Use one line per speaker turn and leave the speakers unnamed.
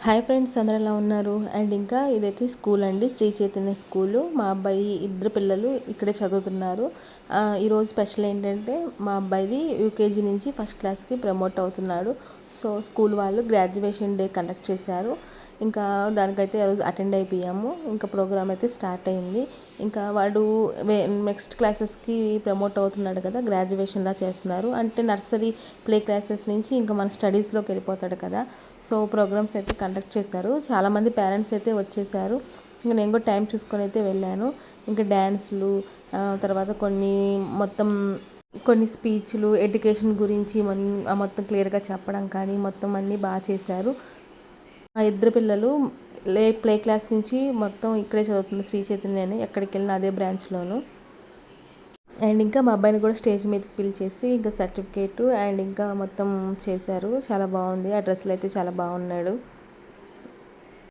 Hi friends, అందరూ ఎలా ఉన్నారు? అండ్ ఇంకా ఇదైతే స్కూల్ అండి, శ్రీ చైతన్య స్కూలు. మా అబ్బాయి ఇద్దరు పిల్లలు ఇక్కడే చదువుతున్నారు. ఈరోజు స్పెషల్ ఏంటంటే మా అబ్బాయిది యూకేజీ నుంచి ఫస్ట్ క్లాస్కి ప్రమోట్ అవుతున్నాడు. సో స్కూల్ వాళ్ళు గ్రాడ్యుయేషన్ డే కండక్ట్ చేశారు. ఇంకా దానికైతే ఆ రోజు అటెండ్ అయిపోయాము. ఇంకా ప్రోగ్రామ్ అయితే స్టార్ట్ అయింది. ఇంకా వాడు నెక్స్ట్ క్లాసెస్కి ప్రమోట్ అవుతున్నాడు కదా, గ్రాడ్యుయేషన్లా చేస్తున్నారు. అంటే నర్సరీ ప్లే క్లాసెస్ నుంచి ఇంకా మన స్టడీస్లోకి వెళ్ళిపోతాడు కదా. సో ప్రోగ్రామ్స్ అయితే కండక్ట్ చేశారు. చాలామంది పేరెంట్స్ అయితే వచ్చేసారు. ఇంకా నేను కూడా టైం చూసుకొని అయితే వెళ్ళాను. ఇంకా డ్యాన్స్లు, తర్వాత కొన్ని స్పీచ్లు ఎడ్యుకేషన్ గురించి మొత్తం క్లియర్గా చెప్పడం కానీ మొత్తం అన్నీ బాగా చేశారు. ఆ ఇద్దరు పిల్లలు ప్లే క్లాస్ నుంచి మొత్తం ఇక్కడే చదువుతుంది, శ్రీ చైతన్యనే. ఎక్కడికి వెళ్ళినా అదే బ్రాంచ్లోను. అండ్ ఇంకా మా అబ్బాయిని కూడా స్టేజ్ మీదకి పిలిచేసి ఇంకా సర్టిఫికేట్ అండ్ ఇంకా మొత్తం చేశారు. చాలా బాగుంది. ఆ డ్రెస్సులు అయితే చాలా బాగున్నాడు.